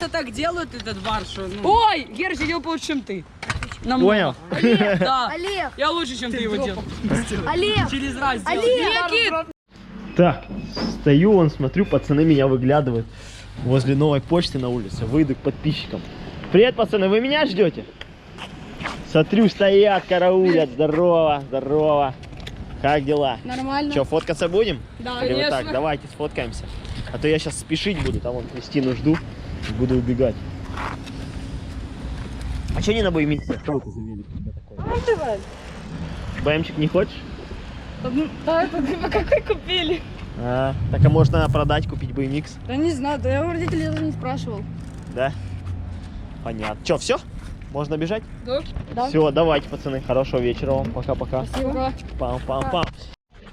просто так делают этот бар, что... Ну... Ой, Герыч, я делал лучше, чем ты. Понял? Олег, да. Олег! Я лучше, чем ты его делал. Олег! Через раз сделал. Олег! Так, стою, вон, смотрю, пацаны меня выглядывают возле новой почты на улице. Выйду к подписчикам. Привет, пацаны, вы меня ждете? Смотрю, стоят, караулят. Здорово, здорово. Как дела? Нормально. Че, фоткаться будем? Да, Или вот конечно. так, давайте сфоткаемся. А то я сейчас спешить буду, там вон Кристину жду, буду убегать. А что не на боемиксе? Что это за велик у тебя такой? Давай. БМчик не хочешь? Да, это какой купили? Так а можно продать, купить BMX? Да не знаю, да я у родителей даже не спрашивал. Да? Понятно. Че, все? Можно бежать? Да. Да. Все, давайте, пацаны. Хорошего вечера вам. Пока-пока. Спасибо. Пам-пам-пам.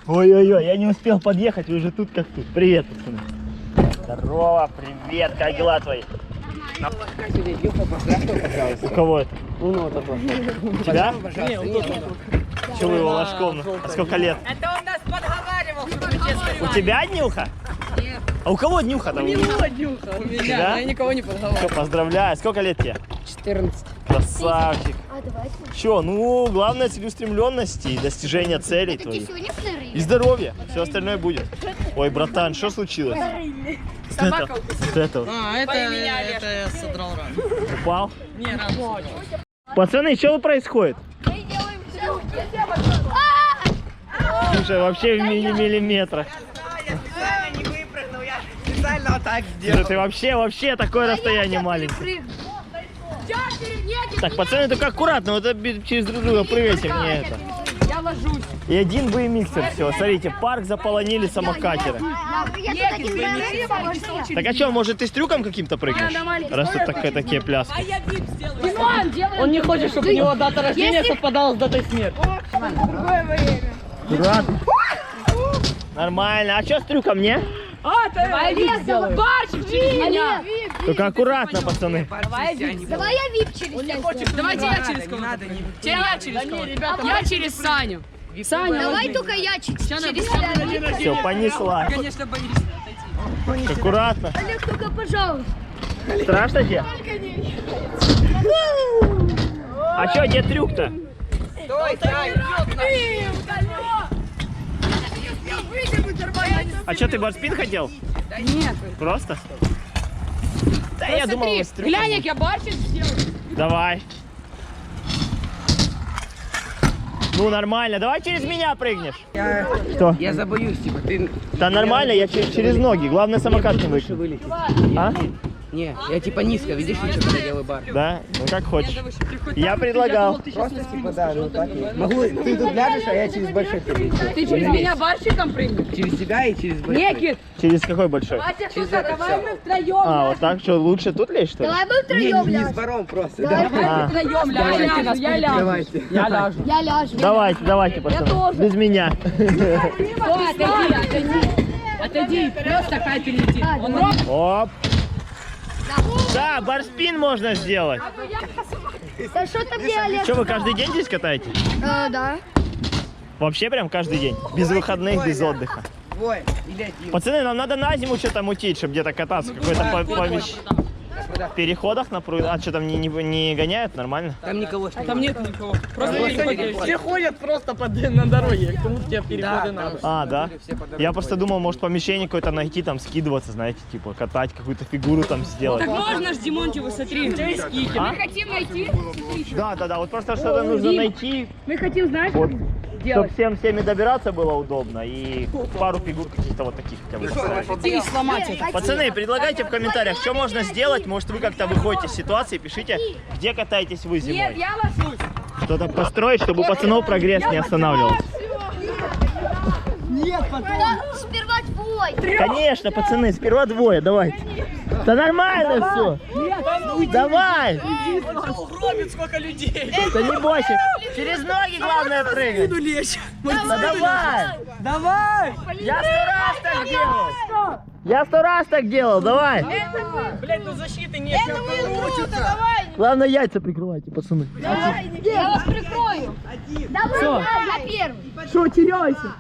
Ой-ой-ой, я не успел подъехать, вы же тут как тут. Привет, пацаны. Здорово, привет, как дела твои? У кого это? У тебя? Чего вы его ложком? А сколько лет? Это он нас подговаривал, чтобы У тебя днюха? Нет. А у кого днюха там? У него днюха, у меня. Да? Я никого не подговариваю. Всё, поздравляю. Сколько лет тебе? 14. Красавчик. А давайте. Че, ну, главное целеустремленность и достижение целей твоих. Сегодня вторые. И здоровье. Все остальное будет. Ой, братан, что случилось? Собака Вот это вот. А, это я содрал рану. Упал? Не, рану. Пацаны, что происходит? Мы делаем трюки. Слушай, вообще в миллиметрах. Я не выпрыгнул, я специально вот так Слушай, ты вообще такое расстояние маленькое. Так, пацаны, только аккуратно, вот это через друг друга прыгайте мне это. Я ложусь. И один BMXer, все. Смотрите, парк заполонили самокатеры. Я тут один. Так а что, может ты с трюком каким-то прыгнешь? Раз тут такие пляски. я вип сделаю. Димон, он не хочет, чтобы у него дата рождения совпадала с датой смерти. Аккуратно. Нормально. А что с трюком, не? А, давай вип сделаем. Барчик через меня. Только аккуратно, пацаны. Давай вип. Давай я вип через тебя. Давайте я через кого-то. Я через кого-то. Я через Саню. Саня, Давай только я через тебя. Все, понесла. Конечно, боюсь. Аккуратно. Олег, только пожалуйста. Страшно тебе? А что, где трюк-то? Стой, А что, ты барспин хотел? Нет. Просто? Да я думал, вы с трюком. Глянь, как я барчик сделаю. Давай. Ну, нормально. Давай через меня прыгнешь. Что? Я забоюсь, типа, ты... Да нормально, я через ноги. Главное, самокат не выкинуть. вылететь. А? Не, я типа низко, видишь, ничего, когда делаю бар. Да? Ну, как хочешь. Я предлагал. Просто типа, да, ну так и... Могу, ты тут ляжешь, а я через большой перейду. Ты через меня барчиком прыгнешь? Через тебя и через большой. Некит. Через какой большой? Через это Давай все. мы втроем. А, вот так, что, лучше тут лечь, что ли? Давай мы Не, втроем не с ляжем. баром просто. Давай. А, Втроем ляжем. Я ляжу. Давайте. Я ляжу. Я ляжу. давайте, пацаны. тоже. Без меня. Стой, отойди. Отойди, просто капель летит. Оп. Да, барспин можно сделать. Да что ты мне, Олег? Что, вы каждый день здесь катаетесь? Да. Вообще прям каждый день? Без выходных, без отдыха. Двое или один. Пацаны, нам надо на зиму что-то мутить, чтобы где-то кататься. Какой-то в переходах на пруд. А что там не гоняют? Нормально? Там никого ж Там нет никого. Просто Просто переходы. переходы. Все ходят просто на дороге. Кому тебе переходы надо? А, да? Все по дороге Я просто думал, может помещение какое-то найти, там скидываться, знаете, типа катать, какую-то фигуру там сделать. Так можно ж, Димончику, смотри, у тебя есть кики. А? Мы хотим найти. Да, вот просто что-то нужно Дим. найти, Мы хотим, знаешь, вот, делать. чтобы всеми добираться было удобно и пару фигур каких-то вот таких хотя бы поставить. И сломать это. Пацаны, предлагайте в комментариях, что можно сделать, может вы как-то выходите из ситуации, пишите, где катаетесь вы Нет, зимой. я ложусь. Что-то построить, чтобы у пацанов прогресс не останавливался. Сперва твой. Конечно, пацаны, сперва двое, давайте. Да нормально все. Давай. Угробит сколько людей. Да не бойся. Через ноги главное прыгать. Лечь. Да давай. Давай. Я 100 раз так делал. Я 100 раз так делал, давай. Блядь, ну защиты нет. Давай. Главное, яйца прикрывайте, пацаны. Я вас прикрою. Давай, я первый. Что, теряйся?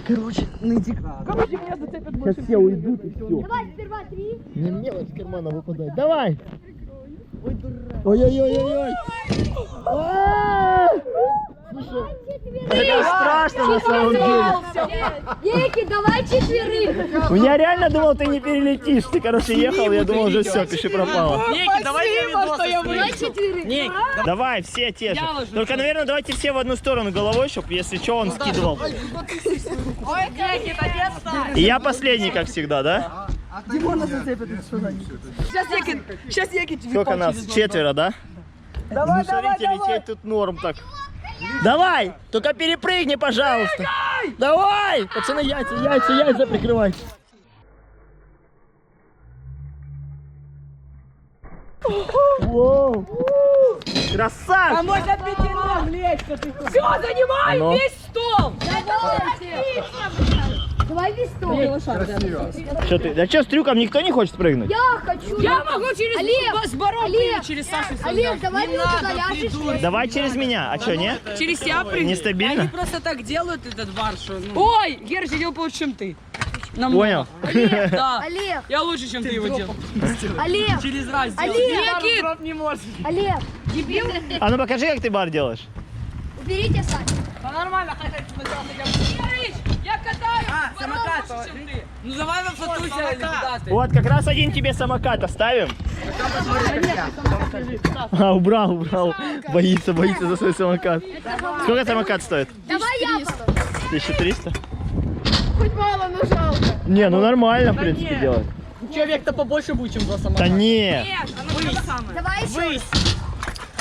Короче, нытик. Короче, меня зацепят Сейчас все уйдут и все. Давай сперва 3. Мне мелочь из кармана выпадает. Давай. Ой-ой-ой-ой-ой. А! Слушай, это страшно на самом деле. Дети, давай 4. Я реально думал, ты не перелетишь. Ты, короче, ехал, я думал, уже все, пиши пропало. Ники, давай я Давай 4. Давай, все те же. Только, наверное, давайте все в одну сторону головой, чтобы, если что, он скидывал. Ой, Ники, отец. И я последний, как всегда, да? Димона зацепят. Сейчас Ники. Сколько нас? 4, да? Давай, Ну, смотрите, лететь тут норм так. Давай! Только перепрыгни, пожалуйста. Давай! Пацаны, яйца прикрывайте. Воу! Красавчик! Можно пятером лечь. Все, занимай Ну. весь стол. Давай весь стол. Что ты? Да что, с трюком никто не хочет прыгнуть? Я хочу. Я могу через Олег, с баром Олег, через Сашу Олег, давай ты туда ляжешь. Давай через меня. А что, нет? Через тебя прыгни. Нестабильно? Просто так делают этот бар, что... Ну, Ой, Гера делал лучше, чем ты. Понял? да. Олег, Я лучше, чем ты его делал. Олег, Через раз делают. Олег, не можешь. Олег, дебил. А ну покажи, как ты бар делаешь. Уберите Сань. Да нормально, хотя сначала Герыч, я катаю. самокат. лучше, чем ты. Ну давай на фотуйся или куда ты? Вот, как раз один тебе самокат оставим. А, убрал. Боится за свой самокат. Сколько самокат стоит? Давай я потом. 1300? Хоть мало, но жалко. Не, ну нормально, в принципе, делать. Человек-то побольше будет, чем за Да самокат. не. Нет, оно то же самое. Давай еще.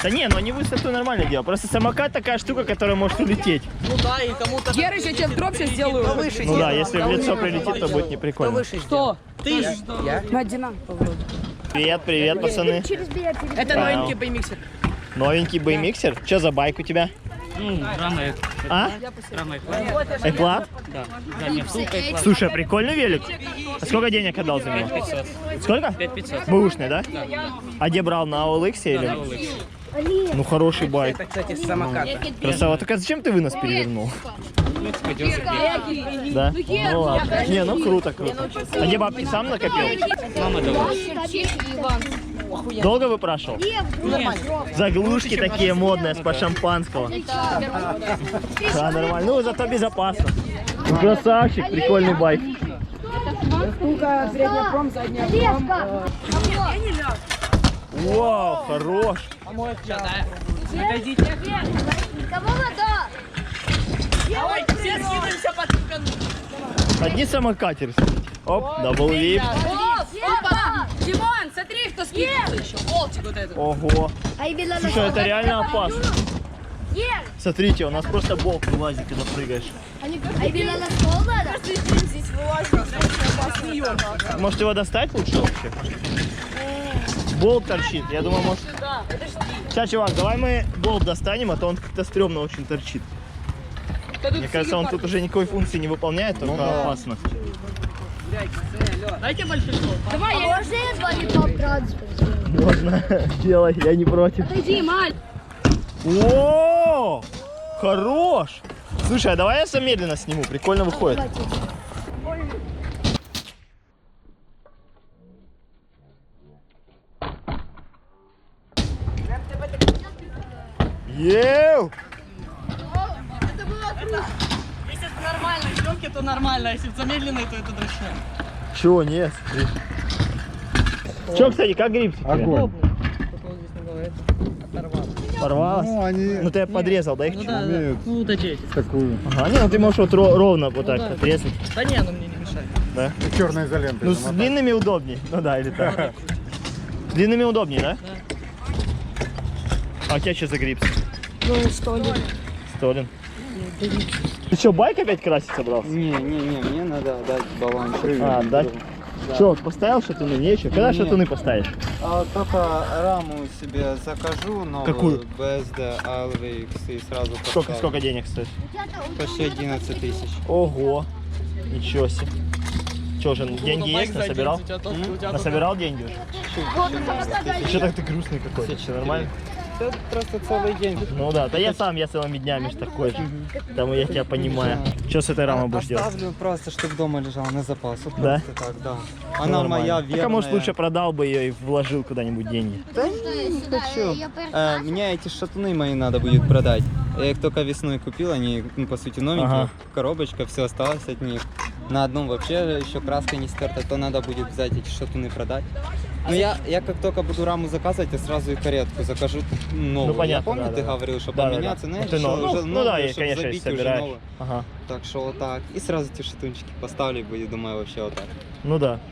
Да не, ну они высоту нормально делают. Просто самокат такая штука, которая может улететь. Ну да, и кому-то... Герыч, я тебе в дроп сейчас сделаю. Ну да, если в лицо прилетит, то будет не прикольно. Что? Ты что? На Дина. Привет, пацаны. Через билет. Это Понял. новенький беймиксер. Новенький беймиксер. Что за байк у тебя? Рано, А? рано. Эклад? Да, не втулка и класс. Слушай, а прикольный велик. А сколько денег отдал за него? 500. Сколько? 5500. Бэушный, да? А где брал? На OLX или? Олег. Ну хороший байк. Это, кстати, с самоката. Красава. Так а зачем ты вынос перевернул? Ну, типа, дёрзай. Да? Ну ладно. Не, ну круто. А где бабки сам накопил? Мама дала. Долго выпрашивал? Заглушки такие модные, с-под шампанского. Да, нормально. Ну, зато безопасно. Ну, красавчик, прикольный байк. Штука, средняя пром, задняя пром. Олежка. Вау, хорош. Кого вода? Ой, все скидываемся под кану. Одни самокатеры. Оп, даблвип. Димон, смотри, кто скидывается еще. Волчик вот этот. Ого. Слушай, Слушай, это реально опасно. Смотрите, у нас просто болт вылазит, когда прыгаешь. Айбила на стол надо? Может его достать лучше вообще? Болт торчит. Я думаю, может... Сейчас, чувак, давай мы болт достанем, а то он как-то стрёмно очень торчит. Мне кажется, он тут уже никакой функции не выполняет, только опасно. Дайте большой стол. Давай, я... Можно я звоню по транспорту? Можно, делай, я не против. Иди, Маль. О, хорош! Слушай, а давай я замедленно сниму, прикольно выходит. Еу! Если это нормальные съемки, то нормально, а если это замедленные, то это дрочно. Чего, нет? Че, кстати, как гриб? Огонь. Порвалось? Ну, они Ну ты подрезал, да, их чуть? умеют Ну, вот эти. такую. Ага, не, ну ты можешь вот ровно вот так отрезать, Да не, ну мне не мешает. да? Черной изолентой. Ну с длинными удобней, ну да, или так. С длинными удобней, да? А у тебя что за гриб? Ну, Столин. Столин. Ты что, байк опять красить собрался? Не, мне надо дать баллончик. А, да? Что, поставил шатуны? Нечего. Когда шатуны поставишь? А только раму себе закажу новую. Какую? BSD ALVX и сразу поставлю. Сколько денег стоит? Почти 11 тысяч. Ого, ничего себе. Что же, деньги есть, насобирал? Насобирал деньги уже? Что так ты грустный какой-то? Все нормально? Это просто целый день. Ну да, я целыми днями ж такой же. Там я тебя понимаю. Что с этой рамой будешь делать? Оставлю просто, чтобы дома лежала на запас. Вот Да? просто так, да. Она моя верная. Так, а может лучше продал бы ее и вложил куда-нибудь деньги? Да не хочу. Мне эти шатуны мои надо будет продать. Я их только весной купил, они, ну, по сути, новенькие. Ага. Коробочка, все осталось от них. На одном вообще еще краска не стерта, то надо будет взять эти шатуны продать. Но я как только буду раму заказывать, я сразу и каретку закажу новую. Ну, понятно, Я помню, да, ты да. говорил, что Да, поменяться, да, да. знаешь, Ты что новую. уже Ну да, новую, я, чтоб конечно, забить уже собираешь. новую. Ага. Так что вот так. И сразу эти шатунчики поставлю, и будет, думаю, вообще вот так. Ну да.